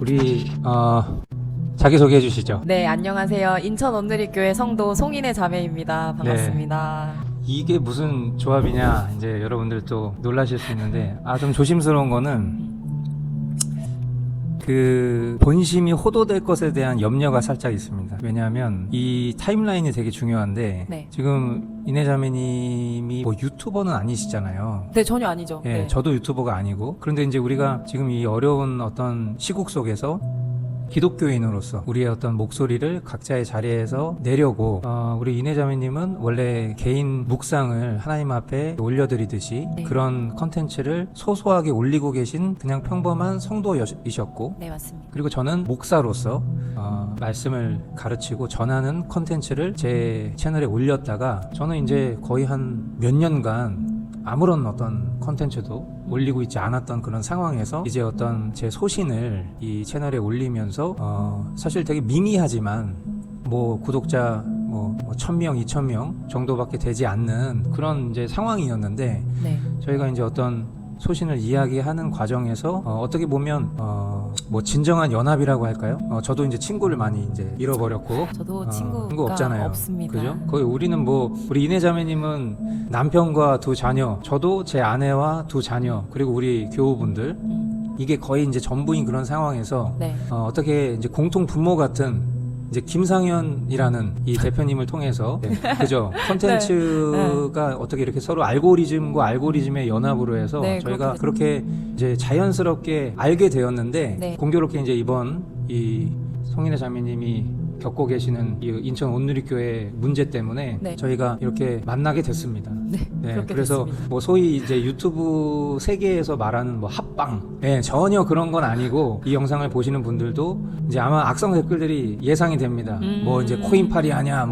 우리 자기소개해 주시죠. 네, 안녕하세요. 인천 온누리교회 성도 송인의 자매입니다. 반갑습니다. 이게 무슨 조합이냐 이제 여러분들 또 놀라실 수 있는데 좀 조심스러운 거는 그 본심이 호도될 것에 대한 염려가 살짝 있습니다. 왜냐하면 이 타임라인이 되게 중요한데 네. 지금 이내자매님이 뭐 유튜버는 아니시잖아요. 네, 전혀 아니죠. 예, 네. 저도 유튜버가 아니고 그런데 이제 우리가 지금 이 어려운 어떤 시국 속에서 기독교인으로서 우리의 어떤 목소리를 각자의 자리에서 내려고 우리 이내자매님은 원래 개인 묵상을 하나님 앞에 올려드리듯이 네. 그런 컨텐츠를 소소하게 올리고 계신 그냥 평범한 성도이셨고 네, 맞습니다. 그리고 저는 목사로서 말씀을 가르치고 전하는 컨텐츠를 제 채널에 올렸다가 저는 이제 거의 한 몇 년간 아무런 어떤 컨텐츠도 올리고 있지 않았던 그런 상황에서 이제 어떤 제 소신을 이 채널에 올리면서 사실 되게 미미하지만 뭐 구독자 뭐 1000명, 2000명 정도밖에 되지 않는 그런 이제 상황이었는데 네. 저희가 이제 어떤 소신을 이야기하는 과정에서 어떻게 보면 뭐 진정한 연합이라고 할까요? 저도 이제 친구를 많이 이제 잃어버렸고 저도 친구가 친구 없잖아요. 없습니다. 그죠? 거의 우리는 뭐 우리 이내자매님은 남편과 두 자녀, 저도 제 아내와 두 자녀, 그리고 우리 교우분들 이게 거의 이제 전부인 그런 상황에서 네. 어떻게 이제 공통 분모 같은 이제 김상현이라는 이 대표님을 통해서 그죠? 콘텐츠가 어떻게 이렇게 서로 알고리즘과 알고리즘의 연합으로 해서 네, 저희가 그렇게 이제 자연스럽게 알게 되었는데 네. 공교롭게 이제 이번 이 송인의 자매님이 겪고 계시는 이 인천 온누리교회 문제 때문에 네. 저희가 이렇게 만나게 됐습니다. 네, 그렇게 그래서 됐습니다. 뭐 소위 이제 유튜브 세계에서 말하는 뭐 합방, 전혀 그런 건 아니고 이 영상을 보시는 분들도 이제 아마 악성 댓글들이 예상이 됩니다. 뭐 이제 코인팔이 하냐,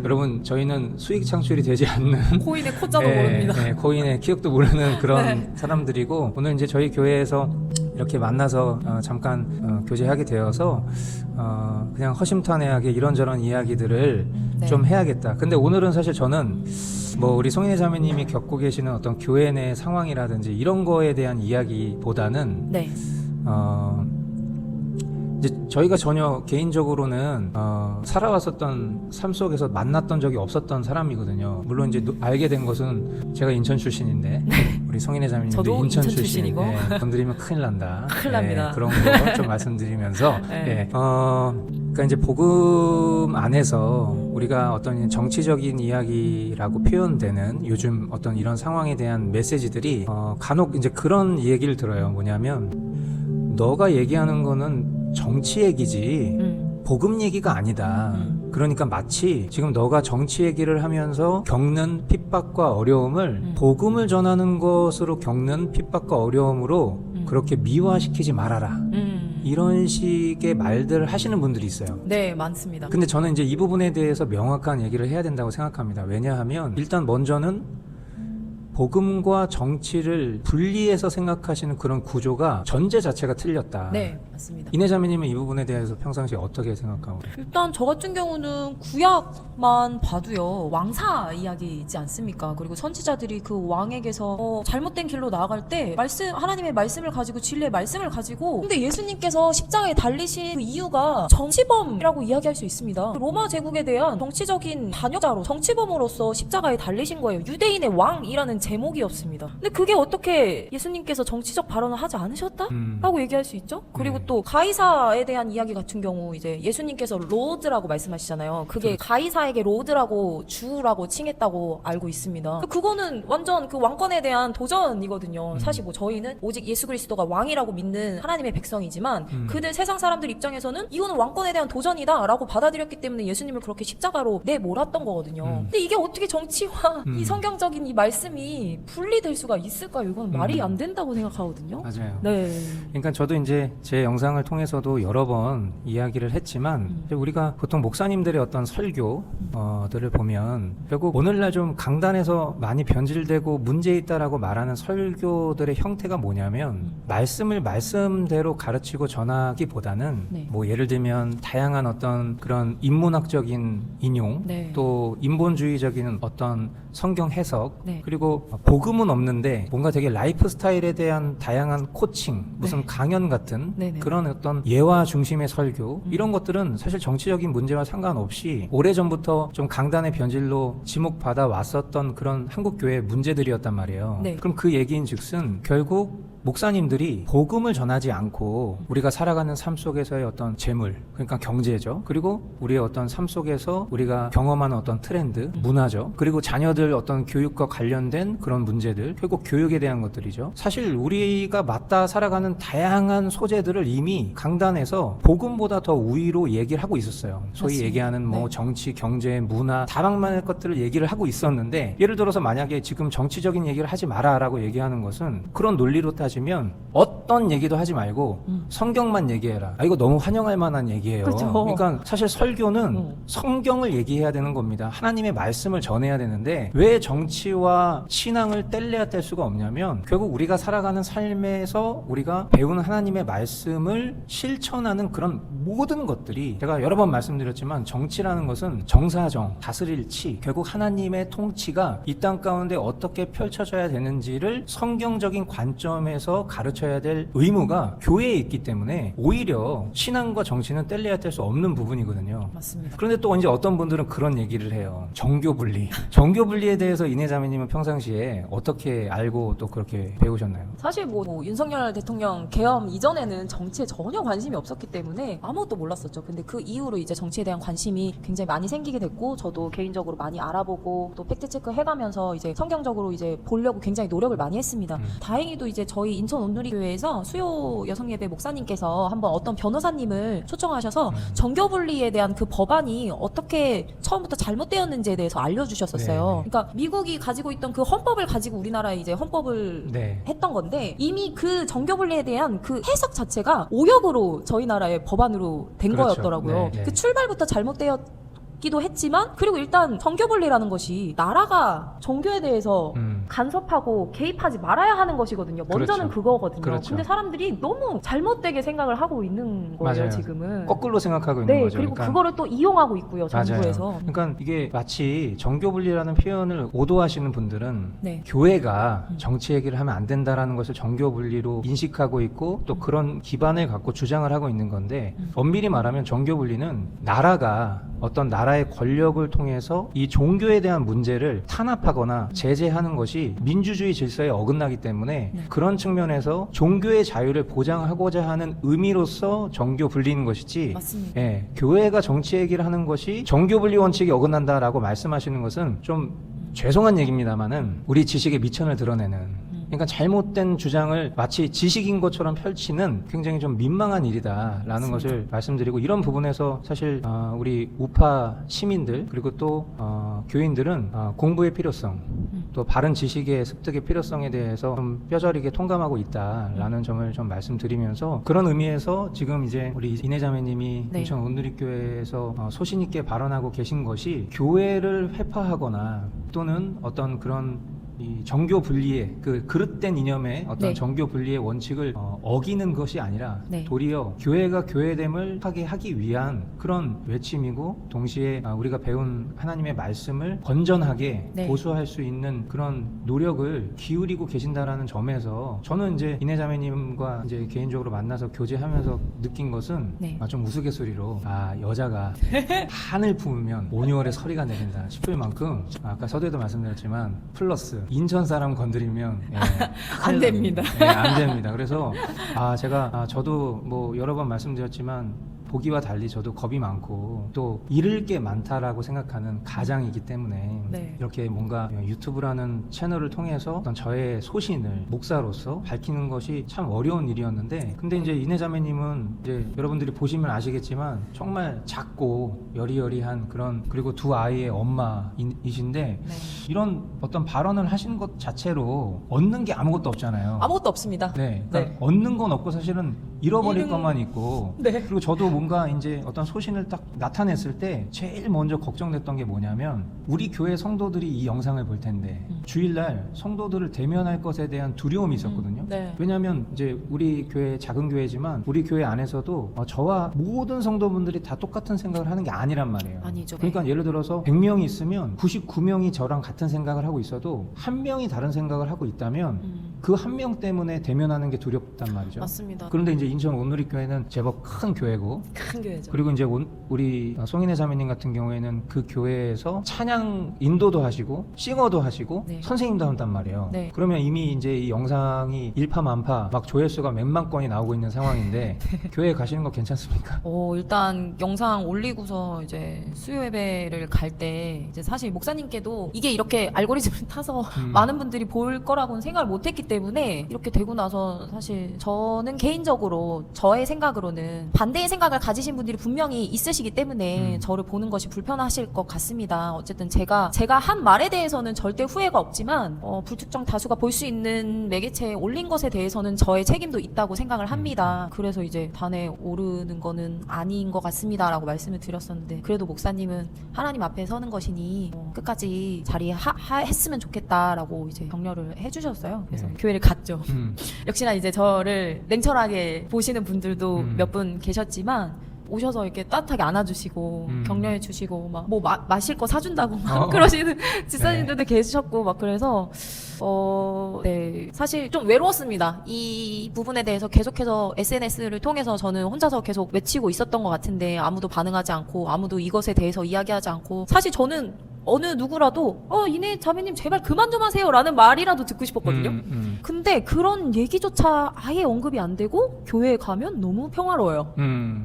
여러분 저희는 수익 창출이 되지 않는 코인의 코자도 모릅니다. 코인의 키역도 모르는 그런 네. 사람들이고 오늘 이제 저희 교회에서 이렇게 만나서 잠깐 교제하게 되어서 그냥 허심탄회하게 이런저런 이야기들을 네. 좀 해야겠다. 근데 오늘은 사실 저는 뭐 우리 송인의 자매님이 겪고 계시는 어떤 교회 내 상황이라든지 이런 거에 대한 이야기보다는 네. 이제 저희가 전혀 개인적으로는 살아왔었던 삶 속에서 만났던 적이 없었던 사람이거든요. 물론 이제 알게 된 것은 제가 인천 출신인데 우리 송인의 자매님도 저도 인천 인천 출신이고. 건드리면 큰일 난다. 큰일 납니다. 그런 거 좀 말씀드리면서 네. 그러니까 이제 복음 안에서 우리가 어떤 정치적인 이야기라고 표현되는 요즘 어떤 이런 상황에 대한 메시지들이 간혹 이제 그런 얘기를 들어요. 뭐냐면 너가 얘기하는 거는 정치 얘기지 복음 얘기가 아니다. 그러니까 마치 지금 너가 정치 얘기를 하면서 겪는 핍박과 어려움을 복음을 전하는 것으로 겪는 핍박과 어려움으로 그렇게 미화시키지 말아라. 이런 식의 말들을 하시는 분들이 있어요. 네, 많습니다. 근데 저는 이제 이 부분에 대해서 명확한 얘기를 해야 된다고 생각합니다. 왜냐하면 일단 먼저는 복음과 정치를 분리해서 생각하시는 그런 구조가 전제 자체가 틀렸다. 네, 맞습니다. 이내자매님은 이 부분에 대해서 평상시에 어떻게 생각하고 계세요? 일단 저 같은 경우는 구약만 봐도요 왕사 이야기이지 않습니까? 그리고 선지자들이 그 왕에게서 잘못된 길로 나아갈 때 하나님의 말씀을 가지고 진리의 말씀을 가지고 근데 예수님께서 십자가에 달리신 그 이유가 정치범이라고 이야기할 수 있습니다. 로마 제국에 대한 정치적인 반역자로 정치범으로서 십자가에 달리신 거예요. 유대인의 왕이라는 제목이었습니다. 근데 그게 어떻게 예수님께서 정치적 발언을 하지 않으셨다? 라고 얘기할 수 있죠. 그리고 또 가이사에 대한 이야기 같은 경우 이제 예수님께서 로드라고 말씀하시잖아요. 그게 가이사에게 로드라고 주라고 칭했다고 알고 있습니다. 그거는 완전 그 왕권에 대한 도전이거든요. 사실 뭐 저희는 오직 예수 그리스도가 왕이라고 믿는 하나님의 백성이지만 그들 세상 사람들 입장에서는 이거는 왕권에 대한 도전이다 라고 받아들였기 때문에 예수님을 그렇게 십자가로 내몰았던 거거든요. 근데 이게 어떻게 정치와 이 성경적인 이 말씀이 분리될 수가 있을까요? 이건 말이 안 된다고 생각하거든요. 맞아요. 네. 그러니까 저도 이제 제 영상을 통해서도 여러 번 이야기를 했지만 이제 우리가 보통 목사님들의 어떤 설교들을 보면 결국 오늘날 좀 강단에서 많이 변질되고 문제 있다라고 말하는 설교들의 형태가 뭐냐면 말씀을 말씀대로 가르치고 전하기보다는 네. 뭐 예를 들면 다양한 어떤 그런 인문학적인 인용 네. 또 인본주의적인 어떤 성경 해석 네. 그리고 복음은 없는데 뭔가 되게 라이프 스타일에 대한 다양한 코칭, 무슨 네. 강연 같은 네네. 그런 어떤 예화 중심의 설교 이런 것들은 사실 정치적인 문제와 상관없이 오래전부터 좀 강단의 변질로 지목받아 왔었던 그런 한국 교회의 문제들이었단 말이에요. 네. 그럼 그 얘기인즉슨 결국 목사님들이 복음을 전하지 않고 우리가 살아가는 삶 속에서의 어떤 재물, 그러니까 경제죠. 그리고 우리의 어떤 삶 속에서 우리가 경험하는 어떤 트렌드, 문화죠. 그리고 자녀들 어떤 교육과 관련된 그런 문제들, 결국 교육에 대한 것들이죠. 사실 우리가 맞다 살아가는 다양한 소재들을 이미 강단에서 복음보다 더 우위로 얘기를 하고 있었어요. 소위 맞습니다. 얘기하는 뭐 네. 정치, 경제, 문화, 다방면의 것들을 얘기를 하고 있었는데, 예를 들어서 만약에 지금 정치적인 얘기를 하지 마라라고 얘기하는 것은 그런 논리로 따지면 어떤 얘기도 하지 말고 성경만 얘기해라. 아, 이거 너무 환영할 만한 얘기예요. 그렇죠. 그러니까 사실 설교는 성경을 얘기해야 되는 겁니다. 하나님의 말씀을 전해야 되는데 왜 정치와 신앙을 뗄래야 뗄 수가 없냐면 결국 우리가 살아가는 삶에서 우리가 배운 하나님의 말씀을 실천하는 그런 모든 것들이, 제가 여러 번 말씀드렸지만 정치라는 것은 정사정, 다스릴 치, 결국 하나님의 통치가 이 땅 가운데 어떻게 펼쳐져야 되는지를 성경적인 관점에서 가르쳐야 될 의무가 교회에 있기 때문에 오히려 신앙과 정치는 뗄래야 뗄 수 없는 부분이거든요. 맞습니다. 그런데 또 이제 어떤 분들은 그런 얘기를 해요. 정교 분리. 정교 분리에 대해서 이내자매님은 평상시에 어떻게 알고 또 그렇게 배우셨나요? 사실 뭐 윤석열 대통령 계엄 이전에는 정치에 전혀 관심이 없었기 때문에 아무것도 몰랐었죠. 근데 그 이후로 이제 정치에 대한 관심이 굉장히 많이 생기게 됐고, 저도 개인적으로 많이 알아보고 또 팩트 체크 해가면서 이제 성경적으로 이제 보려고 굉장히 노력을 많이 했습니다. 다행히도 이제 저희 인천 온누리교회에서 수요 여성예배 목사님께서 한번 어떤 변호사님을 초청하셔서 정교분리에 대한 그 법안이 어떻게 처음부터 잘못되었는지에 대해서 알려주셨었어요. 네. 그러니까 미국이 가지고 있던 그 헌법을 가지고 우리나라에 이제 헌법을 네. 했던 건데, 이미 그 정교분리에 대한 그 해석 자체가 오역으로 저희 나라의 법안으로 된 그렇죠. 거였더라고요. 네, 네. 그 출발부터 잘못되었기도 했지만, 그리고 일단 정교분리라는 것이 나라가 종교에 대해서 간섭하고 개입하지 말아야 하는 것이거든요. 먼저는 그렇죠. 그거거든요. 그렇죠. 근데 사람들이 너무 잘못되게 생각을 하고 있는 거예요, 맞아요. 지금은. 거꾸로 생각하고 있는 네, 거죠. 그리고 그러니까 그거를 또 이용하고 있고요, 맞아요. 정부에서. 그러니까 이게 마치 정교분리라는 표현을 오도하시는 분들은 네. 교회가 정치 얘기를 하면 안 된다라는 것을 정교분리로 인식하고 있고 또 그런 기반을 갖고 주장을 하고 있는 건데, 엄밀히 말하면 정교분리는 나라가 어떤 나라의 권력을 통해서 이 종교에 대한 문제를 탄압하거나 제재하는 것이 민주주의 질서에 어긋나기 때문에 네. 그런 측면에서 종교의 자유를 보장하고자 하는 의미로서 정교 분리인 것이지, 맞습니다. 예, 교회가 정치 얘기를 하는 것이 정교 분리 원칙에 어긋난다라고 말씀하시는 것은 좀 죄송한 얘기입니다만은 우리 지식의 미천을 드러내는, 그러니까 잘못된 주장을 마치 지식인 것처럼 펼치는 굉장히 좀 민망한 일이다라는 맞습니다. 것을 말씀드리고, 이런 부분에서 사실 우리 우파 시민들 그리고 또 교인들은 공부의 필요성, 또 바른 지식의 습득의 필요성에 대해서 좀 뼈저리게 통감하고 있다라는 점을 좀 말씀드리면서, 그런 의미에서 지금 이제 우리 이내자매님이 네. 인천 온누리교회에서 소신 있게 발언하고 계신 것이 교회를 회파하거나 또는 어떤 그런 이 정교 분리의 그 그릇된 이념의 어떤 네. 정교 분리의 원칙을 어기는 것이 아니라 네. 도리어 교회가 교회됨을 하게 하기 위한 그런 외침이고, 동시에 우리가 배운 하나님의 말씀을 건전하게 네. 고수할 수 있는 그런 노력을 기울이고 계신다라는 점에서 저는 이제 이내자매님과 이제 개인적으로 만나서 교제하면서 느낀 것은 네. 좀 우스갯소리로 여자가 한을 품으면 5, 6월에 서리가 내린다 싶을 만큼, 아까 서두에도 말씀드렸지만 플러스 인천 사람 건드리면 안 됩니다. 안 됩니다. 그래서 제가 저도 뭐 여러 번 말씀드렸지만 보기와 달리 저도 겁이 많고 또 잃을 게 많다라고 생각하는 가장이기 때문에 네. 이렇게 뭔가 유튜브라는 채널을 통해서 어떤 저의 소신을 목사로서 밝히는 것이 참 어려운 일이었는데, 근데 이제 이내자매님은 이제 여러분들이 보시면 아시겠지만 정말 작고 여리여리한 그런, 그리고 두 아이의 엄마이신데 네. 이런 어떤 발언을 하시는 것 자체로 얻는 게 아무것도 없잖아요. 아무것도 없습니다. 네, 그러니까 네. 얻는 건 없고 사실은 잃어버릴 잃은- 것만 있고, 네. 그리고 저도 뭔가 이제 어떤 소신을 딱 나타냈을 때 제일 먼저 걱정됐던 게 뭐냐면 우리 교회 성도들이 이 영상을 볼 텐데 주일날 성도들을 대면할 것에 대한 두려움이 있었거든요. 네. 왜냐하면 이제 우리 교회 작은 교회지만 우리 교회 안에서도 저와 모든 성도분들이 다 똑같은 생각을 하는 게 아니란 말이에요. 아니죠. 그러니까 예를 들어서 100명이 있으면 99명이 저랑 같은 생각을 하고 있어도 한 명이 다른 생각을 하고 있다면 그 한 명 때문에 대면하는 게 두렵단 말이죠. 맞습니다. 그런데 이제 인천 온누리교회는 제법 큰 교회고 큰 교회죠. 그리고 이제 우리 송인혜 자매님 같은 경우에는 그 교회에서 찬양 인도도 하시고 싱어도 하시고 네. 선생님도 한단 말이에요. 네. 그러면 이미 이제 이 영상이 일파만파 막 조회수가 몇만 건이 나오고 있는 상황인데 교회 가시는 거 괜찮습니까? 일단 영상 올리고서 이제 수요 예배를 갈 때 이제 사실 목사님께도 이게 이렇게 알고리즘을 타서 많은 분들이 볼 거라고는 생각을 못 했기 때문에 이렇게 되고 나서 사실 저는 개인적으로 저의 생각으로는 반대의 생각을 가지신 분들이 분명히 있으시기 때문에 저를 보는 것이 불편하실 것 같습니다. 어쨌든 제가 한 말에 대해서는 절대 후회가 없지만 불특정 다수가 볼 수 있는 매개체에 올린 것에 대해서는 저의 책임도 있다고 생각을 합니다. 그래서 이제 단에 오르는 거는 아닌 것 같습니다라고 말씀을 드렸었는데 그래도 목사님은 하나님 앞에 서는 것이니 끝까지 했으면 좋겠다라고 이제 격려를 해주셨어요. 그래서 교회를 갔죠. 역시나 이제 저를 냉철하게 보시는 분들도 몇 분 계셨지만 오셔서 이렇게 따뜻하게 안아주시고 격려해 주시고 막 뭐 마실 거 사준다고 막 그러시는 집사님들도 계셨고 막 그래서 네 사실 좀 외로웠습니다. 이 부분에 대해서 계속해서 SNS를 통해서 저는 혼자서 계속 외치고 있었던 것 같은데 아무도 반응하지 않고 아무도 이것에 대해서 이야기하지 않고 사실 저는 어느 누구라도 이네 자매님 제발 그만 좀 하세요 라는 말이라도 듣고 싶었거든요. 근데 그런 얘기조차 아예 언급이 안 되고 교회에 가면 너무 평화로워요.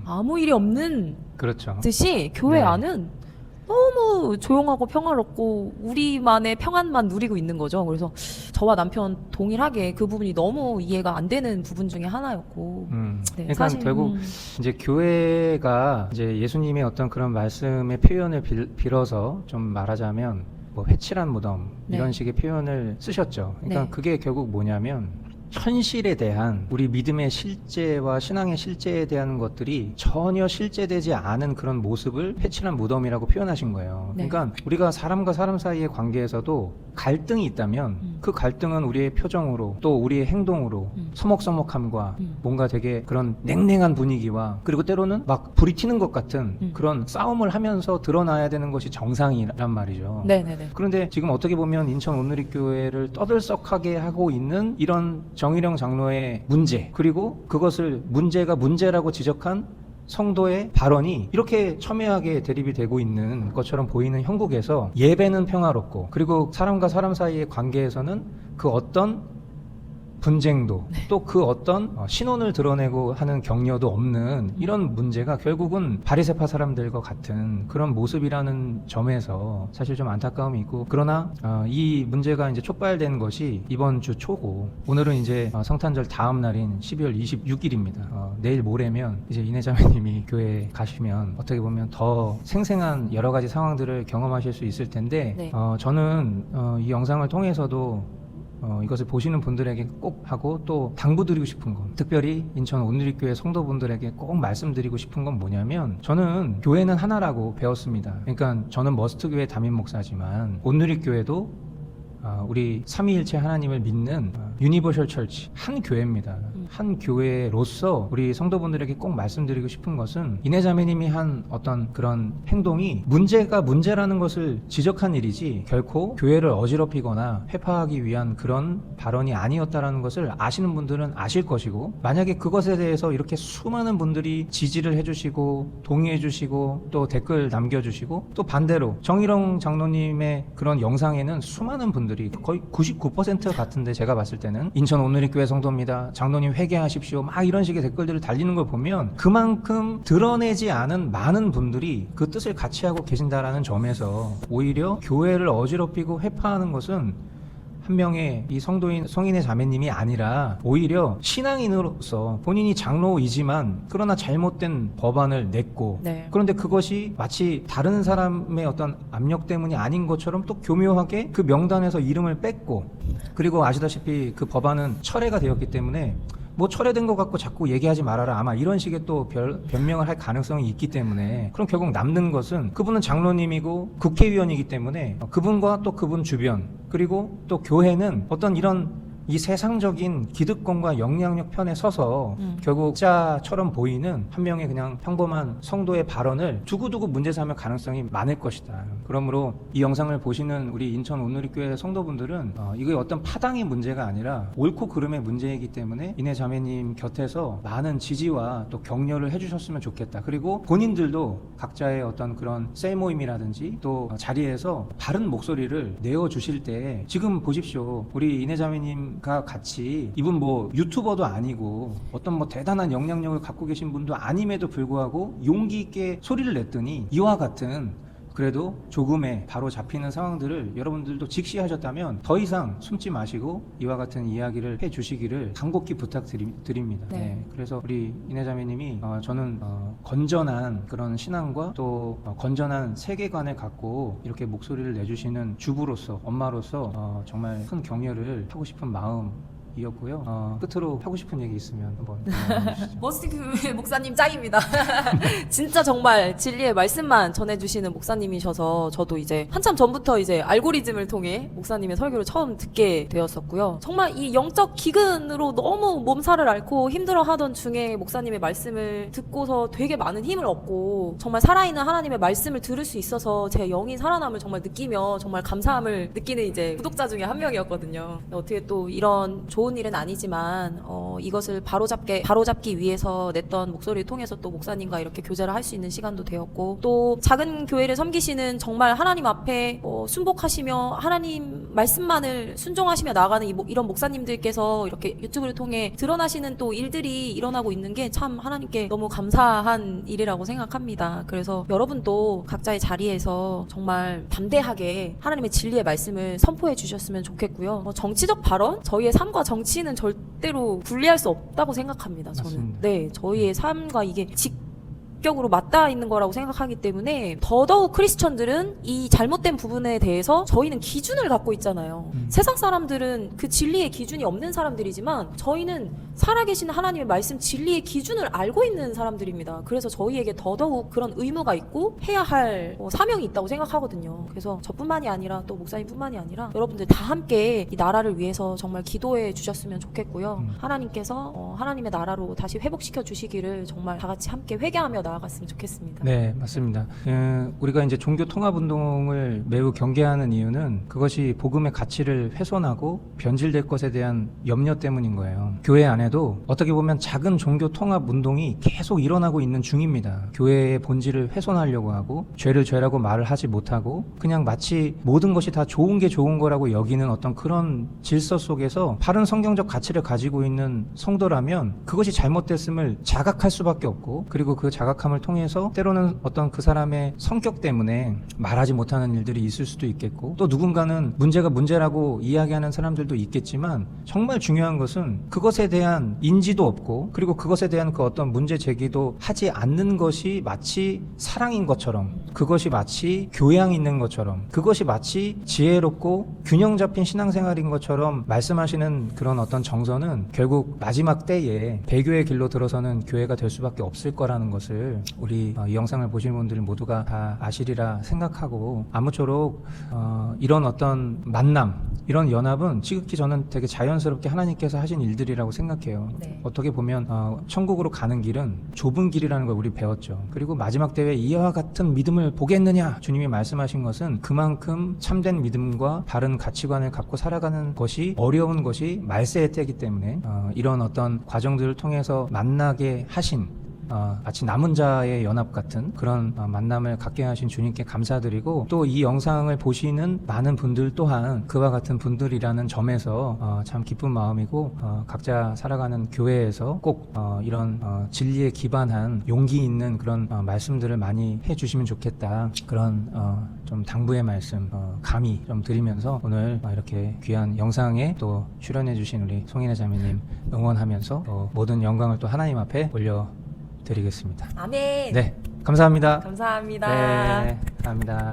아무 일이 없는 그렇죠. 듯이 교회 네. 안은 너무 조용하고 평화롭고 우리만의 평안만 누리고 있는 거죠. 그래서 저와 남편 동일하게 그 부분이 너무 이해가 안 되는 부분 중에 하나였고 네, 그러니까 사실, 결국 이제 교회가 이제 예수님의 어떤 그런 말씀의 표현을 빌어서 좀 말하자면 뭐 회칠한 무덤 네. 이런 식의 표현을 쓰셨죠. 그러니까 네. 그게 결국 뭐냐면 현실에 대한 우리 믿음의 실제와 신앙의 실제에 대한 것들이 전혀 실제되지 않은 그런 모습을 회칠한 무덤이라고 표현하신 거예요. 네. 그러니까 우리가 사람과 사람 사이의 관계에서도 갈등이 있다면 그 갈등은 우리의 표정으로 또 우리의 행동으로 서먹서먹함과 뭔가 되게 그런 냉랭한 분위기와 그리고 때로는 막 불이 튀는 것 같은 그런 싸움을 하면서 드러나야 되는 것이 정상이란 말이죠. 네네네. 그런데 지금 어떻게 보면 인천 온누리교회를 떠들썩하게 하고 있는 이런 정일영 장로의 문제 그리고 그것을 문제가 문제라고 지적한 성도의 발언이 이렇게 첨예하게 대립이 되고 있는 것처럼 보이는 형국에서 예배는 평화롭고 그리고 사람과 사람 사이의 관계에서는 그 어떤 분쟁도 또 그 어떤 신원을 드러내고 하는 격려도 없는 이런 문제가 결국은 바리새파 사람들과 같은 그런 모습이라는 점에서 사실 좀 안타까움이 있고 그러나 이 문제가 이제 촉발된 것이 이번 주 초고 오늘은 이제 성탄절 다음 날인 12월 26일입니다. 내일 모레면 이제 이내자매님이 교회에 가시면 어떻게 보면 더 생생한 여러 가지 상황들을 경험하실 수 있을 텐데 네. 저는 이 영상을 통해서도 이것을 보시는 분들에게 꼭 하고 또 당부드리고 싶은 건 특별히 인천 온누리교회 성도분들에게 꼭 말씀드리고 싶은 건 뭐냐면 저는 교회는 하나라고 배웠습니다. 그러니까 저는 머스트교회 담임 목사지만 온누리교회도 우리 삼위일체 하나님을 믿는 유니버셜 철치 한 교회입니다. 한 교회로서 우리 성도분들에게 꼭 말씀드리고 싶은 것은 이내자매님이 한 어떤 그런 행동이 문제가 문제라는 것을 지적한 일이지 결코 교회를 어지럽히거나 회파하기 위한 그런 발언이 아니었다라는 것을 아시는 분들은 아실 것이고 만약에 그것에 대해서 이렇게 수많은 분들이 지지를 해주시고 동의해주시고 또 댓글 남겨주시고 또 반대로 정일영 장로님의 그런 영상에는 수많은 분들이 거의 99% 같은데 제가 봤을 때는 인천 온누리교회 성도입니다. 장로님 회개하십시오. 막 이런 식의 댓글들을 달리는 걸 보면 그만큼 드러내지 않은 많은 분들이 그 뜻을 같이 하고 계신다라는 점에서 오히려 교회를 어지럽히고 회파하는 것은 한 명의 이 성인의 자매님이 아니라 오히려 신앙인으로서 본인이 장로이지만 그러나 잘못된 법안을 냈고 네. 그런데 그것이 마치 다른 사람의 어떤 압력 때문이 아닌 것처럼 또 교묘하게 그 명단에서 이름을 뺐고 그리고 아시다시피 그 법안은 철회가 되었기 때문에 뭐 철회된 것 같고 자꾸 얘기하지 말아라 아마 이런 식의 또 변명을 할 가능성이 있기 때문에 그럼 결국 남는 것은 그분은 장로님이고 국회의원이기 때문에 그분과 또 그분 주변 그리고 또 교회는 어떤 이런 이 세상적인 기득권과 영향력 편에 서서 결국 자처럼 보이는 한 명의 그냥 평범한 성도의 발언을 두고두고 문제 삼을 가능성이 많을 것이다. 그러므로 이 영상을 보시는 우리 인천 온누리교회 성도분들은 이게 어떤 파당의 문제가 아니라 옳고 그름의 문제이기 때문에 이내 자매님 곁에서 많은 지지와 또 격려를 해주셨으면 좋겠다. 그리고 본인들도 각자의 어떤 그런 셀 모임이라든지 또 자리에서 바른 목소리를 내어주실 때 지금 보십시오. 우리 이내 자매님 가 같이 이분 뭐 유튜버도 아니고 어떤 뭐 대단한 영향력을 갖고 계신 분도 아님에도 불구하고 용기 있게 소리를 냈더니 이와 같은 그래도 조금의 바로 잡히는 상황들을 여러분들도 직시하셨다면 더 이상 숨지 마시고 이와 같은 이야기를 해주시기를 간곡히 부탁드립니다. 네. 그래서 우리 이내자매님이 저는 건전한 그런 신앙과 또 건전한 세계관을 갖고 이렇게 목소리를 내주시는 주부로서 엄마로서 정말 큰 격려를 하고 싶은 마음이었고요. 끝으로 하고 싶은 얘기 있으면 한번 해주시죠. 머스티교회 목사님 짱입니다. 진짜 정말 진리의 말씀만 전해주시는 목사님이셔서 저도 이제 한참 전부터 이제 알고리즘을 통해 목사님의 설교를 처음 듣게 되었었고요. 정말 이 영적 기근으로 너무 몸살을 앓고 힘들어하던 중에 목사님의 말씀을 듣고서 되게 많은 힘을 얻고 정말 살아있는 하나님의 말씀을 들을 수 있어서 제 영이 살아남을 정말 느끼며 정말 감사함을 느끼는 이제 구독자 중에 한 명이었거든요. 어떻게 또 이런 좋은 일은 아니지만 이것을 바로잡기 위해서 냈던 목소리를 통해서 또 목사님과 이렇게 교제를 할 수 있는 시간도 되었고 또 작은 교회를 섬기시는 정말 하나님 앞에 순복하시며 하나님 말씀만을 순종하시며 나아가는 이런 목사님들께서 이렇게 유튜브를 통해 드러나시는 또 일들이 일어나고 있는 게 참 하나님께 너무 감사한 일이라고 생각합니다. 그래서 여러분도 각자의 자리에서 정말 담대하게 하나님의 진리의 말씀을 선포해 주셨으면 좋겠고요. 정치적 발언, 저희의 삶과 정치는 절대로 분리할 수 없다고 생각합니다. 저는. 맞습니다. 네, 저희의 삶과 이게 직격으로 맞닿아 있는 거라고 생각하기 때문에 더더욱 크리스천들은 이 잘못된 부분에 대해서 저희는 기준을 갖고 있잖아요. 세상 사람들은 그 진리의 기준이 없는 사람들이지만 저희는 살아계신 하나님의 말씀 진리의 기준을 알고 있는 사람들입니다. 그래서 저희에게 더더욱 그런 의무가 있고 해야 할 사명이 있다고 생각하거든요. 그래서 저뿐만이 아니라 또 목사님뿐만이 아니라 여러분들 다 함께 이 나라를 위해서 정말 기도해 주셨으면 좋겠고요. 하나님께서 하나님의 나라로 다시 회복시켜 주시기를 정말 다 같이 함께 회개하며 나아갔으면 좋겠습니다. 네, 맞습니다. 우리가 이제 종교 통합 운동을 매우 경계하는 이유는 그것이 복음의 가치를 훼손하고 변질될 것에 대한 염려 때문인 거예요. 교회 안에도 어떻게 보면 작은 종교 통합 운동이 계속 일어나고 있는 중입니다. 교회의 본질을 훼손하려고 하고 죄를 죄라고 말을 하지 못하고 그냥 마치 모든 것이 다 좋은 게 좋은 거라고 여기는 어떤 그런 질서 속에서 바른 성경적 가치를 가지고 있는 성도라면 그것이 잘못됐음을 자각할 수밖에 없고 그리고 그 자각함을 통해서 때로는 어떤 그 사람의 성격 때문에 말하지 못하는 일들이 있을 수도 있겠고 또 누군가는 문제가 문제라고 이야기하는 사람들도 있겠지만 정말 중요한 것은 그것에 대한 인지도 없고 그리고 그것에 대한 그 어떤 문제 제기도 하지 않는 것이 마치 사랑인 것처럼 그것이 마치 교양 있는 것처럼 그것이 마치 지혜롭고 균형 잡힌 신앙생활인 것처럼 말씀하시는 그런 어떤 정서는 결국 마지막 때에 배교의 길로 들어서는 교회가 될 수밖에 없을 거라는 것을 우리 이 영상을 보시는 분들 모두가 다 아시리라 생각하고 아무쪼록 이런 어떤 만남 이런 연합은 지극히 저는 되게 자연스럽게 하나님께서 하신 일들이라고 생각해요. 네. 어떻게 보면 천국으로 가는 길은 좁은 길이라는 걸 우리 배웠죠. 그리고 마지막 때에 이와 같은 믿음을 보겠느냐 주님이 말씀하신 것은 그만큼 참된 믿음과 바른 가치관을 갖고 살아가는 것이 어려운 것이 말세의 때이기 때문에 이런 어떤 과정들을 통해서 만나게 하신 마치 남은 자의 연합 같은 그런 만남을 갖게 하신 주님께 감사드리고 또 이 영상을 보시는 많은 분들 또한 그와 같은 분들이라는 점에서 참 기쁜 마음이고 각자 살아가는 교회에서 꼭 이런 진리에 기반한 용기 있는 그런 말씀들을 많이 해주시면 좋겠다 그런 좀 당부의 말씀 감히 좀 드리면서 오늘 이렇게 귀한 영상에 또 출연해 주신 우리 송인혜 자매님 응원하면서 모든 영광을 또 하나님 앞에 올려 드리겠습니다. 아멘. 네, 감사합니다. 감사합니다. 네, 감사합니다.